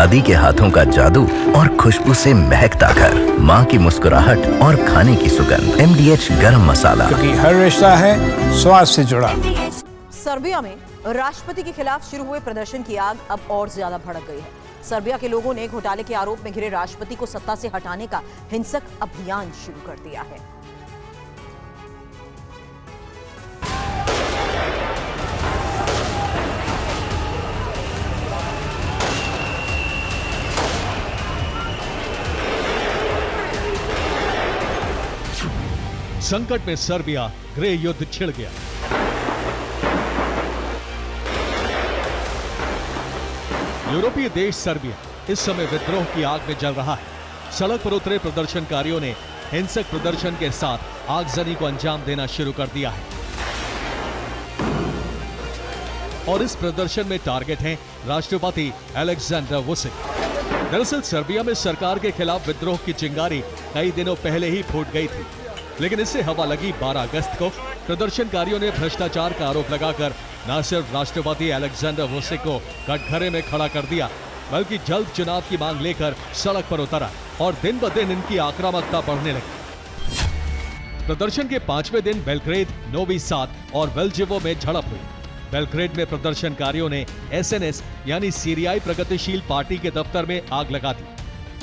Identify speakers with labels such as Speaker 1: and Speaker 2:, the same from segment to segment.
Speaker 1: दादी के हाथों का जादू और खुशबू से महकता घर, माँ की मुस्कुराहट और खाने की सुगंध। MDH गरम मसाला,
Speaker 2: क्योंकि हर रिश्ता है स्वाद से जुड़ा।
Speaker 3: सर्बिया में राष्ट्रपति के खिलाफ शुरू हुए प्रदर्शन की आग अब और ज्यादा भड़क गई है। सर्बिया के लोगों ने घोटाले के आरोप में घिरे राष्ट्रपति को सत्ता से हटाने का हिंसक अभियान शुरू कर दिया है।
Speaker 4: संकट में सर्बिया, गृह युद्ध छिड़ गया। यूरोपीय देश सर्बिया इस समय विद्रोह की आग में जल रहा है। सड़क पर उतरे प्रदर्शनकारियों ने हिंसक प्रदर्शन के साथ आगजनी को अंजाम देना शुरू कर दिया है और इस प्रदर्शन में टारगेट हैं राष्ट्रपति अलेक्जेंडर वुसिक। दरअसल सर्बिया में सरकार के खिलाफ विद्रोह की चिंगारी कई दिनों पहले ही फूट गई थी, लेकिन इससे हवा लगी 12 अगस्त को प्रदर्शनकारियों ने भ्रष्टाचार का आरोप लगाकर न सिर्फ राष्ट्रपति अलेक्जेंडर वुसिक को कटघरे में खड़ा कर दिया, बल्कि जल्द चुनाव की मांग लेकर सड़क पर उतरा और दिन ब दिन इनकी आक्रामकता बढ़ने लगी। प्रदर्शन के 5वें दिन बेलग्रेड, नोवी साद और वेलजेवो में झड़प हुई। बेलग्रेड में प्रदर्शनकारियों ने SNS यानी सीरियाई प्रगतिशील पार्टी के दफ्तर में आग लगा दी।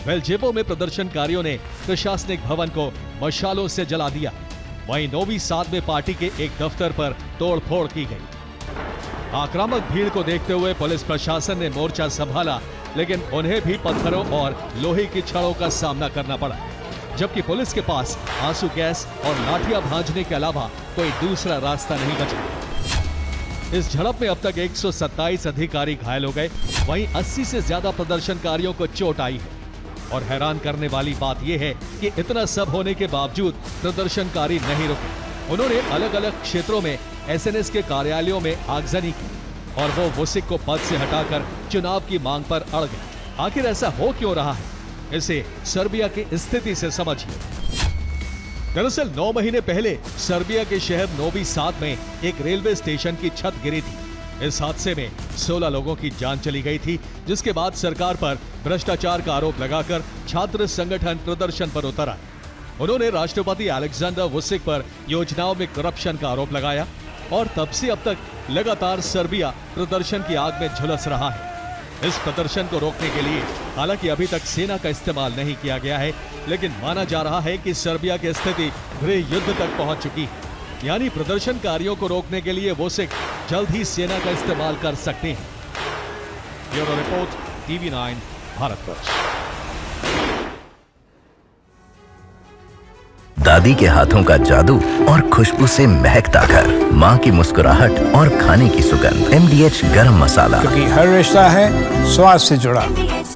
Speaker 4: वेलजेवो में प्रदर्शनकारियों ने प्रशासनिक भवन को मशालों से जला दिया। वहीं नोवी साद में पार्टी के एक दफ्तर पर तोड़फोड़ की गई। आक्रामक भीड़ को देखते हुए पुलिस प्रशासन ने मोर्चा संभाला, लेकिन उन्हें भी पत्थरों और लोहे की छड़ों का सामना करना पड़ा, जबकि पुलिस के पास आंसू गैस और लाठियां भांजने के अलावा कोई दूसरा रास्ता नहीं बचा। इस झड़प में अब तक 127 अधिकारी घायल हो गए। वहीं 80 से ज्यादा प्रदर्शनकारियों को चोट आई है और हैरान करने वाली बात यह है कि इतना सब होने के बावजूद प्रदर्शनकारी नहीं रुके। उन्होंने अलग अलग क्षेत्रों में SNS के कार्यालयों में आगजनी की और वो वुसिक को पद से हटाकर चुनाव की मांग पर अड़ गए। आखिर ऐसा हो क्यों रहा है, इसे सर्बिया की स्थिति से समझिए। दरअसल 9 महीने पहले सर्बिया के शहर नोवी साद में एक रेलवे स्टेशन की छत गिरी थी। इस हादसे में 16 लोगों की जान चली गई थी, जिसके बाद सरकार पर भ्रष्टाचार का आरोप लगाकर छात्र संगठन प्रदर्शन पर उतर आए। उन्होंने राष्ट्रपति अलेक्जेंडर वुसिक पर योजनाओं में करप्शन का आरोप लगाया और तब से अब तक लगातार सर्बिया प्रदर्शन की आग में झुलस रहा है। इस प्रदर्शन को रोकने के लिए हालांकि अभी तक सेना का इस्तेमाल नहीं किया गया है, लेकिन माना जा रहा है कि सर्बिया की स्थिति गृह युद्ध तक पहुंच चुकी है। यानी प्रदर्शनकारियों को रोकने के लिए वुसिक जल्द ही सेना का इस्तेमाल कर सकते हैं। Bureau report, TV9 Bharatvarsh.
Speaker 1: दादी के हाथों का जादू और खुशबू से महकता घर, माँ की मुस्कुराहट और खाने की सुगंध। MDH गरम मसाला,
Speaker 2: क्योंकि हर रिश्ता है स्वाद से जुड़ा।